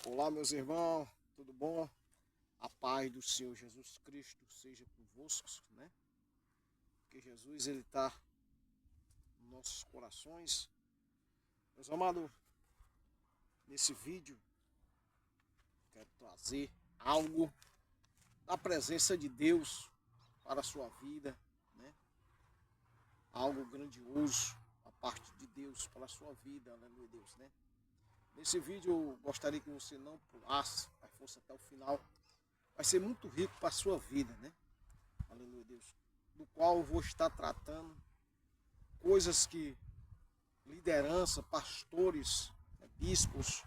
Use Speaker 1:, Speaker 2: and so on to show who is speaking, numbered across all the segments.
Speaker 1: Olá, meus irmãos, tudo bom? A paz do Senhor Jesus Cristo seja convosco, né? Porque Jesus, ele está nos nossos corações. Meus amados, nesse vídeo, quero trazer algo da presença de Deus para a sua vida, né? Algo grandioso a parte de Deus para a sua vida, aleluia, Deus, né? Nesse vídeo eu gostaria que você não pulasse, mas fosse até o final. Vai ser muito rico para a sua vida, né? Aleluia, Deus. Do qual eu vou estar tratando coisas que liderança, pastores, bispos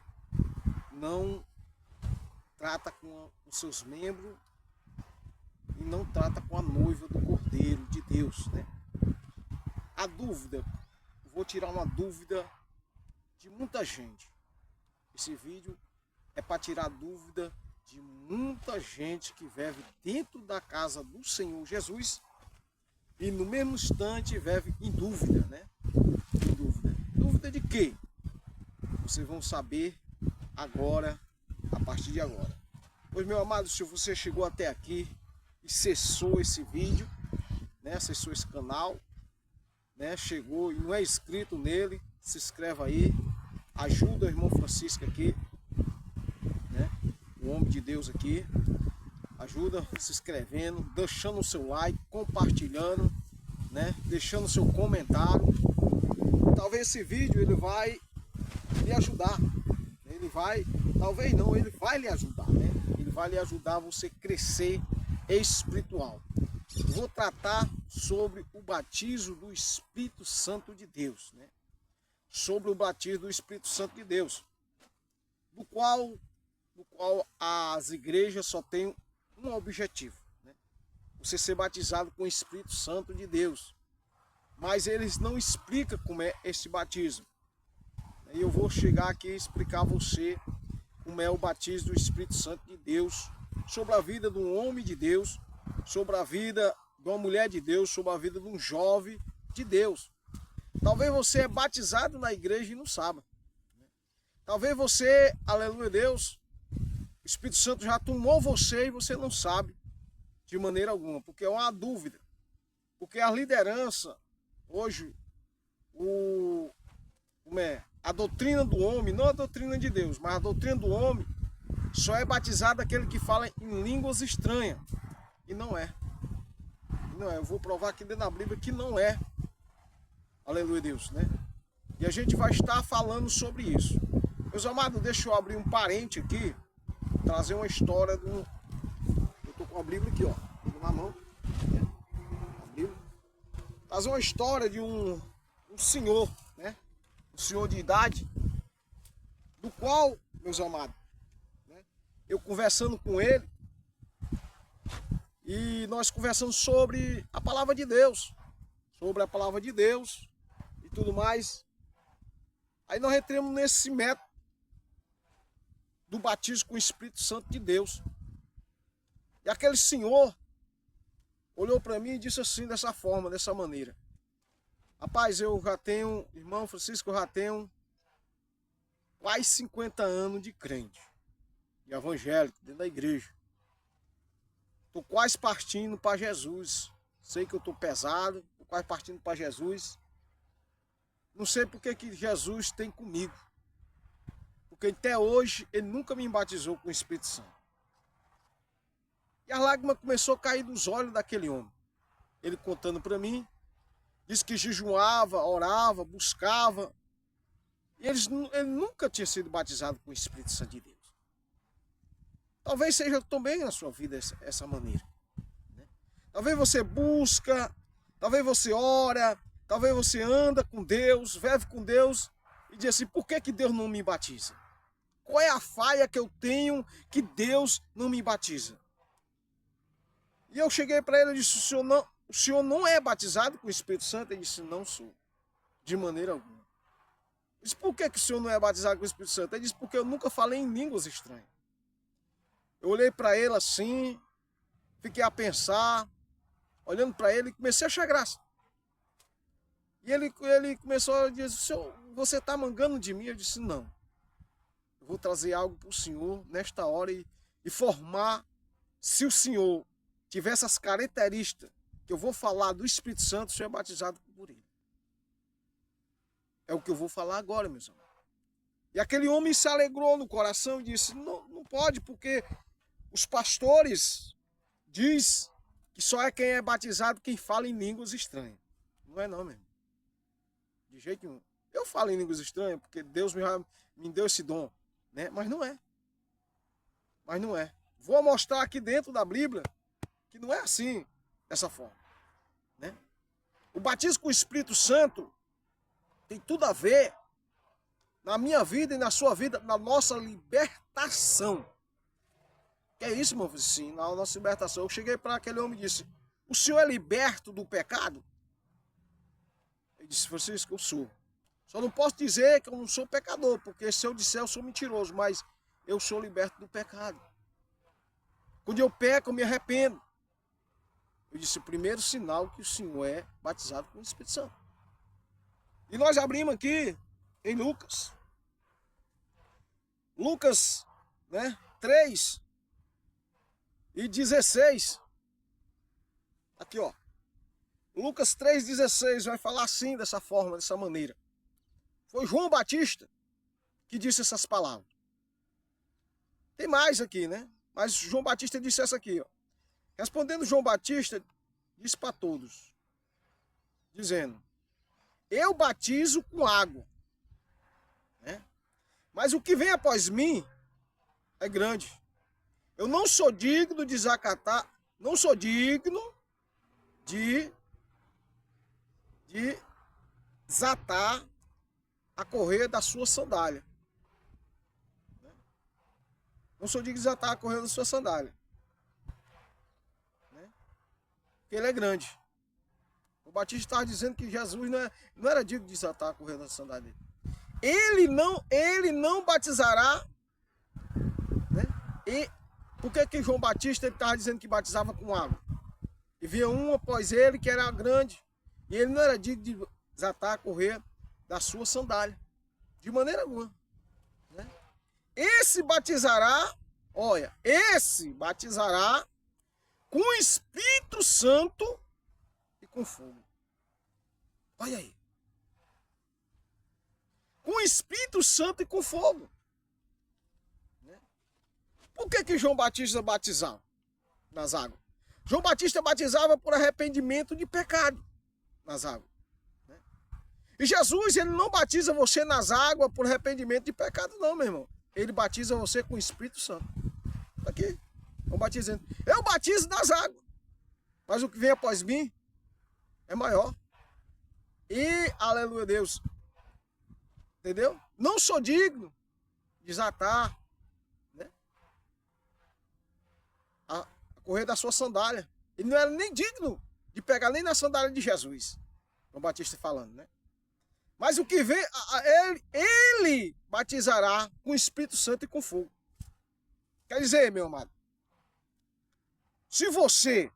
Speaker 1: não trata com os seus membros e não trata com a noiva do Cordeiro de Deus, né? A dúvida, vou tirar uma dúvida de muita gente. Esse vídeo é para tirar dúvida de muita gente que vive dentro da casa do Senhor Jesus e no mesmo instante vive em dúvida, né? Em dúvida. Dúvida de quê? Vocês vão saber agora, a partir de agora. Pois, meu amado, se você chegou até aqui e acessou esse vídeo, né? Acessou esse canal, né? Chegou e não é inscrito nele, se inscreva aí, ajuda o irmão Francisco aqui, né? O homem de Deus aqui, ajuda se inscrevendo, deixando o seu like, compartilhando, né? Deixando o seu comentário. Talvez esse vídeo ele vai lhe ajudar, ele vai, talvez não, ele vai lhe ajudar, né? Ele vai lhe ajudar a você crescer espiritual. Eu vou tratar sobre o batismo do Espírito Santo de Deus, né? Sobre o batismo do Espírito Santo de Deus, do qual as igrejas só têm um objetivo, né? Você ser batizado com o Espírito Santo de Deus. Mas eles não explicam como é esse batismo. E eu vou chegar aqui e explicar a você como é o batismo do Espírito Santo de Deus, sobre a vida de um homem de Deus, sobre a vida de uma mulher de Deus, sobre a vida de um jovem de Deus. Talvez você é batizado na igreja e não saiba. Talvez você, aleluia Deus, o Espírito Santo já tomou você e você não sabe de maneira alguma, porque é uma dúvida. Porque a liderança, hoje, a doutrina do homem, não a doutrina de Deus, mas a doutrina do homem, só é batizado aquele que fala em línguas estranhas. E não é. Não é. Eu vou provar aqui dentro da Bíblia que não é. Aleluia Deus, né? E a gente vai estar falando sobre isso. Meus amados, deixa eu abrir um parente aqui, trazer uma história do... Eu tô com a Bíblia aqui, ó, na mão. A Bíblia. Trazer uma história de um senhor, né? Um senhor de idade, do qual, meus amados, né? Eu conversando com ele, e nós conversamos sobre a palavra de Deus, e tudo mais. Aí nós entramos nesse método do batismo com o Espírito Santo de Deus. E aquele senhor olhou para mim e disse assim, dessa forma, dessa maneira: rapaz, eu já tenho, irmão Francisco, eu já tenho quase 50 anos de crente, de evangélico, dentro da igreja. Estou quase partindo para Jesus. Sei que eu estou pesado, estou quase partindo para Jesus. Não sei porque que Jesus tem comigo. Porque até hoje ele nunca me batizou com o Espírito Santo. E a lágrima começou a cair dos olhos daquele homem. Ele contando para mim, disse que jejuava, orava, buscava. E ele nunca tinha sido batizado com o Espírito Santo de Deus. Talvez seja também na sua vida essa maneira, né? Talvez você busca, talvez você ora, talvez você anda com Deus, vive com Deus e diz assim: por que Deus não me batiza? Qual é a falha que eu tenho que Deus não me batiza? E eu cheguei para ele e disse: o senhor não é batizado com o Espírito Santo? Ele disse: não sou, de maneira alguma. Eu disse: por que o senhor não é batizado com o Espírito Santo? Ele disse: porque eu nunca falei em línguas estranhas. Eu olhei para ele assim, fiquei a pensar, olhando para ele, e comecei a achar graça. E ele começou a dizer: senhor, você está mangando de mim? Eu disse: não. Eu vou trazer algo para o senhor nesta hora e formar, se o senhor tiver essas características que eu vou falar do Espírito Santo, o senhor é batizado por ele. É o que eu vou falar agora, meus irmãos. E aquele homem se alegrou no coração e disse, não pode, porque os pastores diz que só é quem é batizado quem fala em línguas estranhas. Não é não, meu irmão. De jeito nenhum. Eu falo em línguas estranhas porque Deus me deu esse dom, né? Mas não é. Mas não é. Vou mostrar aqui dentro da Bíblia que não é assim, dessa forma, né? O batismo com o Espírito Santo tem tudo a ver na minha vida e na sua vida, na nossa libertação. Que é isso, irmão? Sim, na nossa libertação. Eu cheguei para aquele homem e disse, o senhor é liberto do pecado? Ele disse, Francisco, eu sou. Só não posso dizer que eu não sou pecador, porque se eu disser eu sou mentiroso, mas eu sou liberto do pecado. Quando eu peco, eu me arrependo. Eu disse, o primeiro sinal que o senhor é batizado com o Espírito Santo. E nós abrimos aqui em Lucas. Lucas, né, 3:16. Aqui, ó. Lucas 3:16 vai falar assim, dessa forma, dessa maneira. Foi João Batista que disse essas palavras. Tem mais aqui, né? Mas João Batista disse essa aqui, ó. Respondendo João Batista, disse para todos, dizendo, eu batizo com água, né? Mas o que vem após mim é grande. Eu não sou digno de desacatar, não sou digno de desatar a correia da sua sandália. Não sou digno de desatar a correia da sua sandália. Porque ele é grande. O Batista estava dizendo que Jesus não era digno de desatar a correia da sandália dele. Ele não batizará, né? E por que João Batista estava dizendo que batizava com água? E vinha um após ele que era grande, e ele não era digno de desatar a correia da sua sandália, de maneira alguma, né? Esse batizará com o Espírito Santo e com fogo. Olha aí. Com o Espírito Santo e com fogo. Por que João Batista batizava nas águas? João Batista batizava por arrependimento de pecado nas águas. E Jesus, ele não batiza você nas águas por arrependimento de pecado, não, meu irmão. Ele batiza você com o Espírito Santo. Está aqui. Eu batizo nas águas. Mas o que vem após mim é maior. E, aleluia Deus. Entendeu? Não sou digno de desatar, né, a correia da sua sandália. Ele não era nem digno de pegar nem na sandália de Jesus. O Batista falando, né? Mas o que vem, ele batizará com o Espírito Santo e com fogo. Quer dizer, meu amado, se você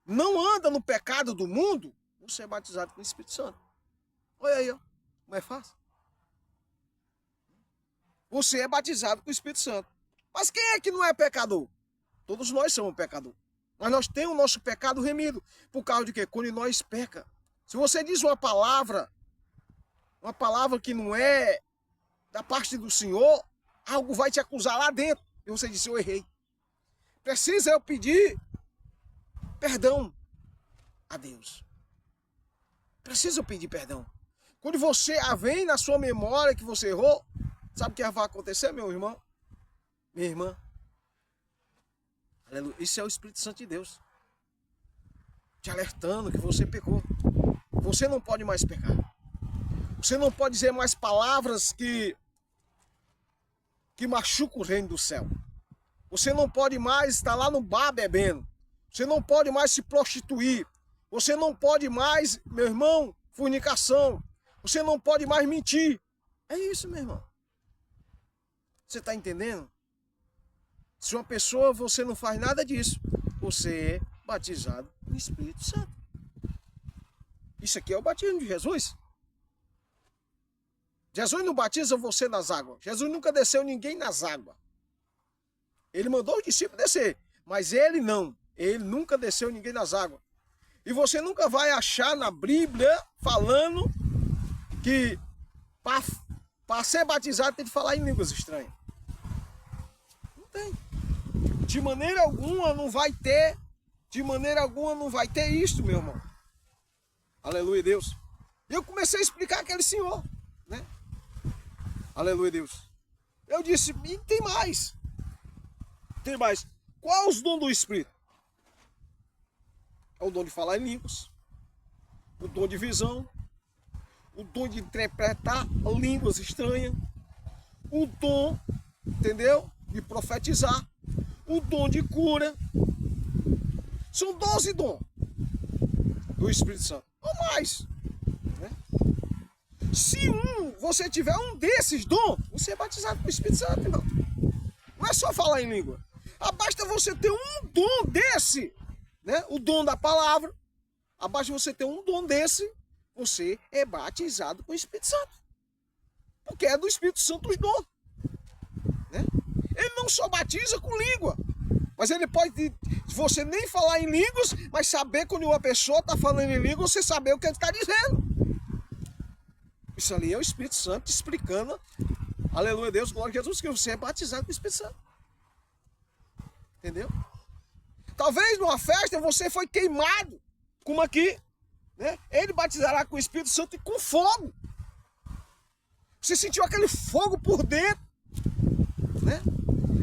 Speaker 1: não anda no pecado do mundo, você é batizado com o Espírito Santo. Olha aí, ó, como é fácil. Você é batizado com o Espírito Santo. Mas quem é que não é pecador? Todos nós somos pecadores. Mas nós temos o nosso pecado remido. Por causa de quê? Quando nós peca. Se você diz uma palavra que não é da parte do Senhor, algo vai te acusar lá dentro. E você disse, eu errei. Precisa eu pedir perdão a Deus. Precisa eu pedir perdão. Quando você vem na sua memória que você errou, sabe o que vai acontecer, meu irmão? Minha irmã. Aleluia. Isso é o Espírito Santo de Deus. Te alertando que você pecou. Você não pode mais pecar. Você não pode dizer mais palavras que machucam o reino do céu. Você não pode mais estar lá no bar bebendo. Você não pode mais se prostituir. Você não pode mais, meu irmão, fornicação. Você não pode mais mentir. É isso, meu irmão. Você está entendendo? Se uma pessoa, você não faz nada disso, você é batizado no Espírito Santo. Isso aqui é o batismo de Jesus. Jesus não batiza você nas águas. Jesus nunca desceu ninguém nas águas. Ele mandou os discípulos descer, mas ele não. Ele nunca desceu ninguém nas águas. E você nunca vai achar na Bíblia falando que para ser batizado tem que falar em línguas estranhas. Não tem. De maneira alguma não vai ter. De maneira alguma não vai ter isso, meu irmão. Aleluia, Deus. E eu comecei a explicar aquele senhor, né? Aleluia, Deus. Eu disse, e tem mais. Tem mais. Qual é os dons do Espírito? É o dom de falar em línguas, o dom de visão, o dom de interpretar línguas estranhas, o dom, entendeu? De profetizar, o dom de cura. São 12 dons do Espírito Santo, ou mais, né? Se você tiver um desses dons, você é batizado com o Espírito Santo, irmão. Não é só falar em língua. Basta você ter um dom desse, né? O dom da palavra. Basta você ter um dom desse, você é batizado com o Espírito Santo. Porque é do Espírito Santo os dons, né? Ele não só batiza com língua, mas ele pode, você nem falar em línguas, mas saber quando uma pessoa está falando em língua, você saber o que ele está dizendo. Isso ali é o Espírito Santo explicando, aleluia Deus, glória a Jesus, que você é batizado com o Espírito Santo. Entendeu? Talvez numa festa você foi queimado, como aqui, né? Ele batizará com o Espírito Santo e com fogo. Você sentiu aquele fogo por dentro, né?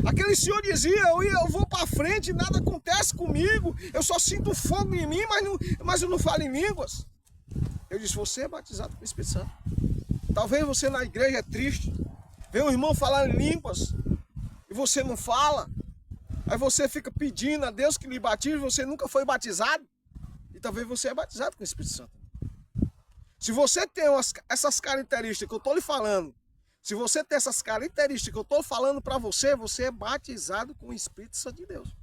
Speaker 1: Aquele senhor dizia, eu vou para frente, nada acontece comigo, eu só sinto fogo em mim, mas eu não falo em línguas. Eu disse, você é batizado com o Espírito Santo. Talvez você na igreja é triste, vê um irmão falar em línguas e você não fala. Aí você fica pedindo a Deus que lhe batize, você nunca foi batizado. E talvez você é batizado com o Espírito Santo. Se você tem essas características que eu estou lhe falando, se você tem essas características que eu estou falando para você, você é batizado com o Espírito Santo de Deus.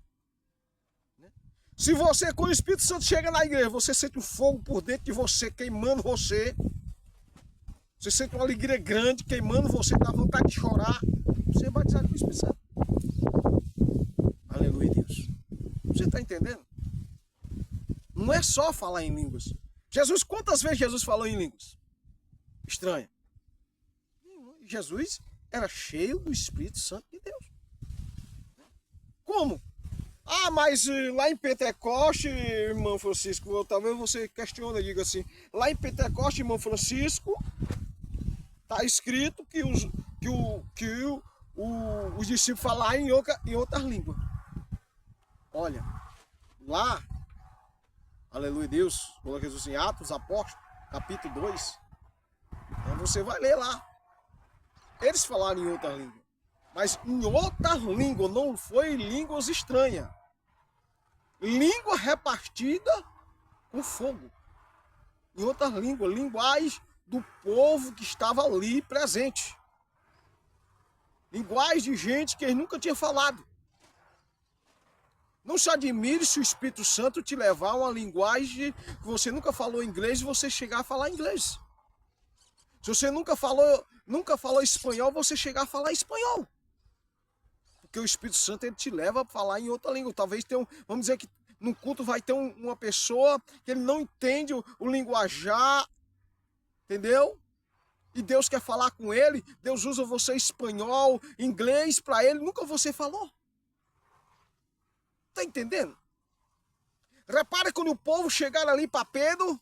Speaker 1: Se você, quando o Espírito Santo chega na igreja, você sente um fogo por dentro de você, queimando você. Você sente uma alegria grande, queimando você, dá vontade de chorar. Você é batizado com o Espírito Santo. Aleluia, Deus. Você está entendendo? Não é só falar em línguas. Jesus, quantas vezes Jesus falou em línguas? Estranha. Jesus era cheio do Espírito Santo de Deus. Como? Mas lá em Pentecoste, irmão Francisco, talvez você questione e diga assim, lá em Pentecoste, irmão Francisco, está escrito que os discípulos falaram em outras línguas. Olha, lá, aleluia Deus, coloca Jesus em Atos Apóstolos, capítulo 2, você vai ler lá. Eles falaram em outra língua, mas em outra língua, não foi línguas estranhas. Língua repartida com fogo. Em outra língua, linguagem do povo que estava ali presente. Linguagem de gente que eles nunca tinham falado. Não se admire se o Espírito Santo te levar a uma linguagem que você nunca falou inglês e você chegar a falar inglês. Se você nunca falou espanhol, você chegar a falar espanhol. Porque o Espírito Santo ele te leva a falar em outra língua. Talvez tenha vamos dizer que no culto vai ter uma pessoa que ele não entende o linguajar, entendeu? E Deus quer falar com ele, Deus usa você espanhol, inglês para ele, nunca você falou. Tá entendendo? Repara quando o povo chegaram ali para Pedro,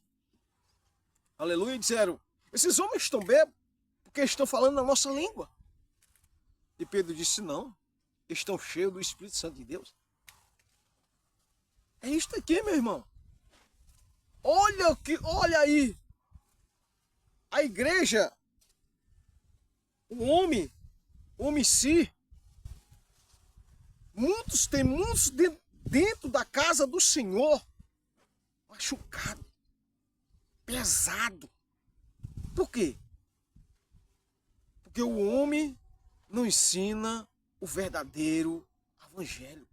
Speaker 1: aleluia, e disseram, esses homens estão bêbados porque estão falando na nossa língua. E Pedro disse, não, estão cheios do Espírito Santo de Deus. É isto aqui, meu irmão. Olha aí. A igreja, o homem em si, tem muitos dentro da casa do Senhor, machucado, pesado. Por quê? Porque o homem não ensina o verdadeiro evangelho.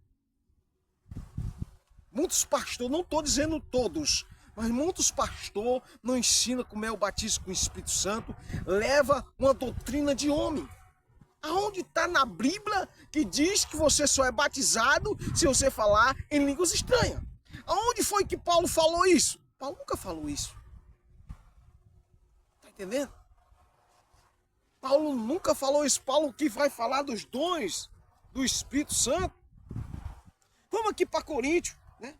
Speaker 1: Muitos pastores, não estou dizendo todos, Mas muitos pastores não ensinam como é o batismo com o Espírito Santo, leva uma doutrina de homem. Aonde está na Bíblia que diz que você só é batizado se você falar em línguas estranhas? Aonde foi que Paulo falou isso? Paulo nunca falou isso. Está entendendo? Paulo nunca falou isso. Paulo que vai falar dos dons do Espírito Santo. Vamos aqui para Coríntios, né?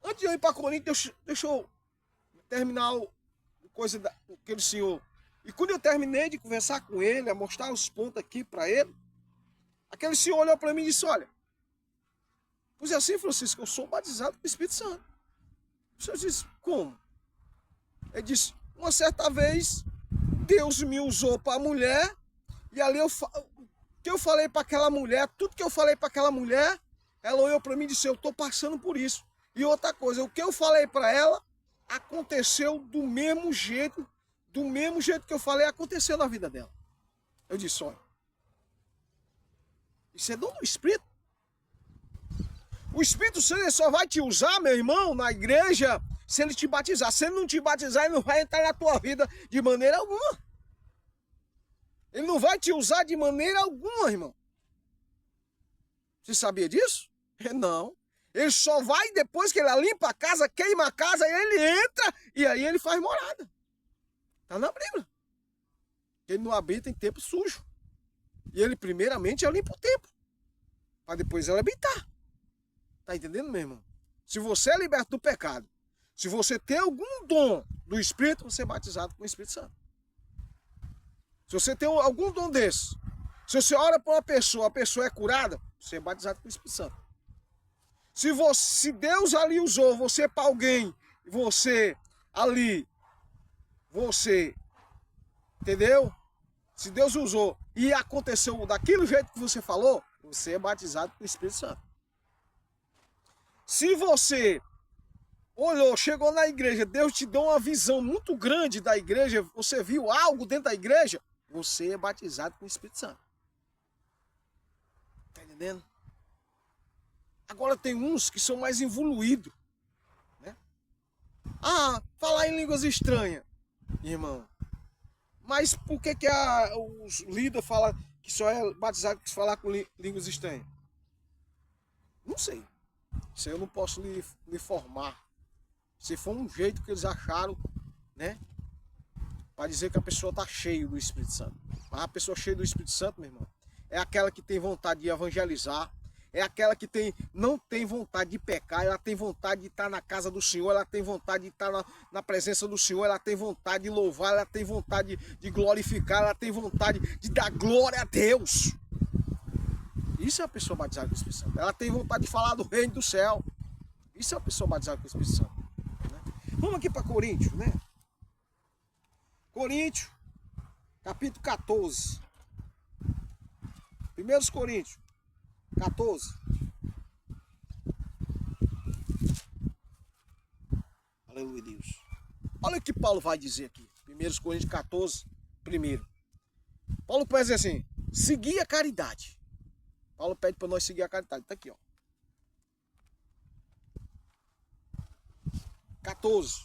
Speaker 1: Antes de eu ir para Coríntios, deixa eu terminar coisa daquele senhor. E quando eu terminei de conversar com ele, a mostrar os pontos aqui para ele, aquele senhor olhou para mim e disse, olha, pois é assim, Francisco, eu sou batizado com o Espírito Santo. O senhor disse, como? Ele disse, uma certa vez, Deus me usou para a mulher, e ali que eu falei para aquela mulher, tudo que eu falei para aquela mulher, ela olhou para mim e disse, eu estou passando por isso. E outra coisa, o que eu falei para ela, aconteceu do mesmo jeito que eu falei, aconteceu na vida dela. Eu disse, olha, isso é dom do Espírito. O Espírito Santo só vai te usar, meu irmão, na igreja, se ele te batizar. Se ele não te batizar, ele não vai entrar na tua vida de maneira alguma. Ele não vai te usar de maneira alguma, irmão. Você sabia disso? Não. Ele só vai depois que ele limpa a casa, queima a casa, ele entra e aí ele faz morada. Está na Bíblia. Ele não habita em templo sujo. E ele primeiramente limpa o templo, para depois ele habitar. Está entendendo, meu irmão? Se você é liberto do pecado, se você tem algum dom do Espírito, você é batizado com o Espírito Santo. Se você tem algum dom desse, se você ora para uma pessoa, a pessoa é curada, você é batizado com o Espírito Santo. Se Deus ali usou você para alguém, você, entendeu? Se Deus usou e aconteceu daquele jeito que você falou, você é batizado com o Espírito Santo. Se você olhou, chegou na igreja, Deus te deu uma visão muito grande da igreja, você viu algo dentro da igreja, você é batizado com o Espírito Santo. Tá entendendo? Agora tem uns que são mais evoluídos, né? Ah, falar em línguas estranhas, irmão. Mas por que os líderes falam que só é batizado que se falar com línguas estranhas? Não sei. Isso eu não posso lhe informar. Se for um jeito que eles acharam, né? Para dizer que a pessoa está cheia do Espírito Santo. Mas a pessoa cheia do Espírito Santo, meu irmão, é aquela que tem vontade de evangelizar, é aquela que não tem vontade de pecar, ela tem vontade de estar na casa do Senhor, ela tem vontade de estar na presença do Senhor, ela tem vontade de louvar, ela tem vontade de glorificar, ela tem vontade de dar glória a Deus. Isso é a pessoa batizada com o Espírito Santo. Ela tem vontade de falar do reino do céu. Isso é a pessoa batizada com o Espírito Santo. Né? Vamos aqui para Coríntios, né? Coríntios, capítulo 14. 1 Coríntios, 14. Aleluia, Deus. Olha o que Paulo vai dizer aqui. 1 Coríntios 14, primeiro. Paulo pede assim, seguir a caridade. Paulo pede para nós seguir a caridade. Está aqui, ó. 14.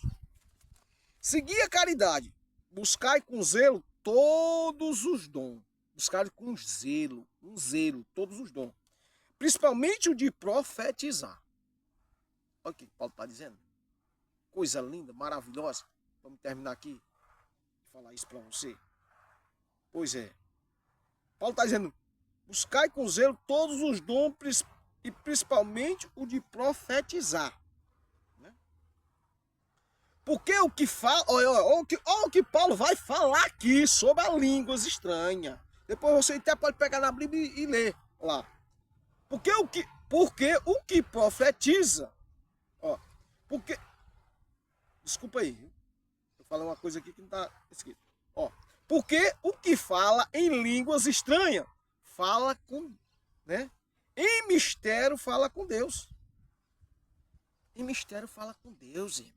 Speaker 1: Seguir a caridade. Buscai com zelo todos os dons. Buscai com zelo, todos os dons. Principalmente o de profetizar. Olha o que Paulo está dizendo. Coisa linda, maravilhosa. Vamos terminar aqui de falar isso para você. Pois é. Paulo está dizendo, buscai com zelo todos os dons e principalmente o de profetizar. Né? Porque o que fala, olha o que Paulo vai falar aqui sobre as línguas estranhas. Depois você até pode pegar na Bíblia e ler lá. Porque o que profetiza, ó, porque, desculpa aí, eu falei uma coisa aqui que não está escrito, ó, porque o que fala em línguas estranhas, fala com, né, em mistério fala com Deus, em mistério fala com Deus, irmão.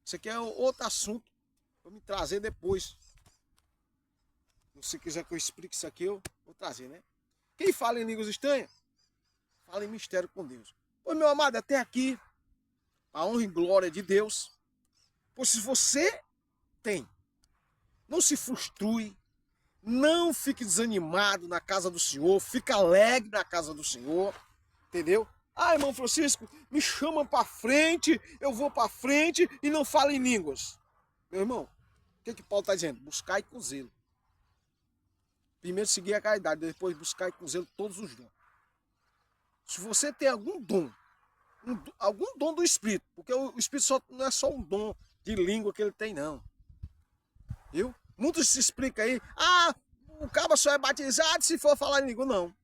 Speaker 1: Isso aqui é outro assunto, vou me trazer depois, se quiser que eu explique isso aqui, eu vou trazer, né. Quem fala em línguas estranhas, fala em mistério com Deus. Pois, meu amado, até aqui a honra e glória de Deus. Pois se você tem, não se frustre, não fique desanimado na casa do Senhor, fica alegre na casa do Senhor, entendeu? Ah, irmão Francisco, me chama para frente, eu vou para frente e não falo em línguas. Meu irmão, o que Paulo está dizendo? Buscai com zelo. Primeiro seguir a caridade, depois buscai com zelo todos os dons. Se você tem algum dom do Espírito, porque o Espírito só, não é só um dom de língua que ele tem, não. Viu? Muitos se explicam aí, o cabra só é batizado se for falar em língua. Não.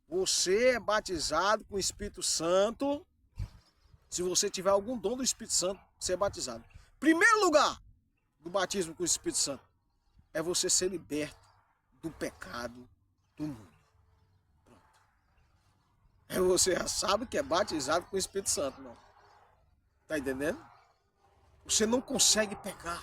Speaker 1: Você é batizado com o Espírito Santo. Se você tiver algum dom do Espírito Santo, você é batizado. Primeiro lugar do batismo com o Espírito Santo é você ser liberto do pecado do mundo. Pronto. Você já sabe que é batizado com o Espírito Santo, não? Tá entendendo? Você não consegue pecar.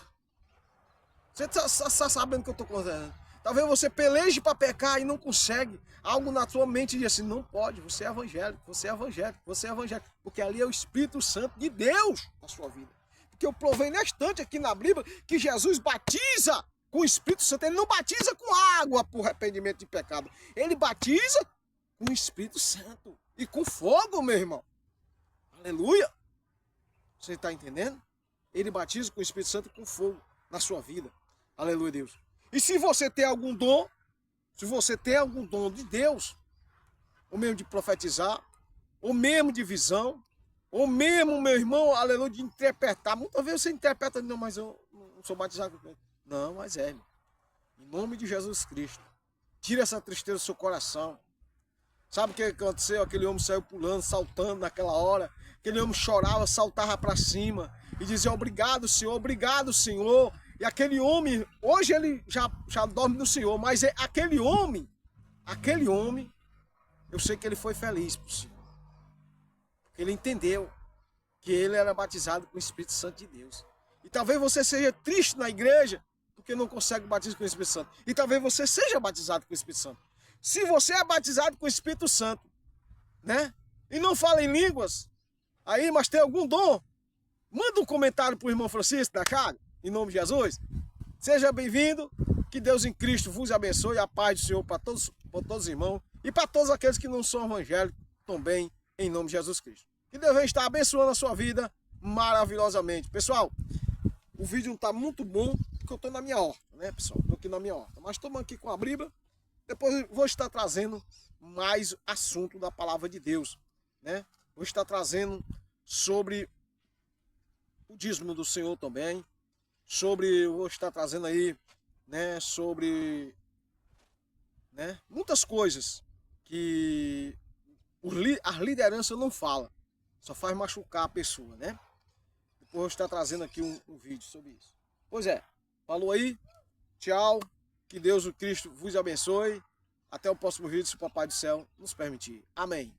Speaker 1: Você está sabendo o que eu estou contando? Talvez você peleje para pecar e não consegue. Algo na sua mente diz assim, não pode, você é evangélico, você é evangélico, você é evangélico. Porque ali é o Espírito Santo de Deus na sua vida. Porque eu provei na estante aqui na Bíblia que Jesus batiza com o Espírito Santo. Ele não batiza com água por arrependimento de pecado. Ele batiza com o Espírito Santo. E com fogo, meu irmão. Aleluia. Você está entendendo? Ele batiza com o Espírito Santo com fogo na sua vida. Aleluia, Deus. E se você tem algum dom, de Deus, ou mesmo de profetizar, ou mesmo de visão, ou mesmo, meu irmão, aleluia, de interpretar. Muitas vezes você interpreta, não, mas eu não sou batizado com ele. Não, mas é, meu. Em nome de Jesus Cristo, tira essa tristeza do seu coração. Sabe o que aconteceu? Aquele homem saiu pulando, saltando naquela hora. Aquele homem chorava, saltava para cima e dizia, obrigado, Senhor. E aquele homem, hoje ele já dorme no Senhor, mas aquele homem, eu sei que ele foi feliz por Senhor. Porque ele entendeu que ele era batizado com o Espírito Santo de Deus. E talvez você seja triste na igreja, porque não consegue batismo com o Espírito Santo. E talvez você seja batizado com o Espírito Santo. Se você é batizado com o Espírito Santo, né? E não fala em línguas, aí, mas tem algum dom, manda um comentário para o irmão Francisco da Chaga, em nome de Jesus. Seja bem-vindo, que Deus em Cristo vos abençoe, a paz do Senhor para todos os irmãos e para todos aqueles que não são evangélicos também, em nome de Jesus Cristo. Que Deus venha estar abençoando a sua vida maravilhosamente. Pessoal, o vídeo não está muito bom, porque eu estou na minha horta, né, pessoal? Estou aqui na minha horta, mas estamos aqui com a Bíblia. Depois eu vou estar trazendo mais assunto da palavra de Deus, né? Vou estar trazendo sobre o dízimo do Senhor também, vou estar trazendo aí, né, sobre, né, muitas coisas que a liderança não fala, só faz machucar a pessoa, né? Depois eu vou estar trazendo aqui um vídeo sobre isso. Pois é, falou aí, tchau, que Deus o Cristo vos abençoe, até o próximo vídeo, se o Papai do Céu nos permitir. Amém.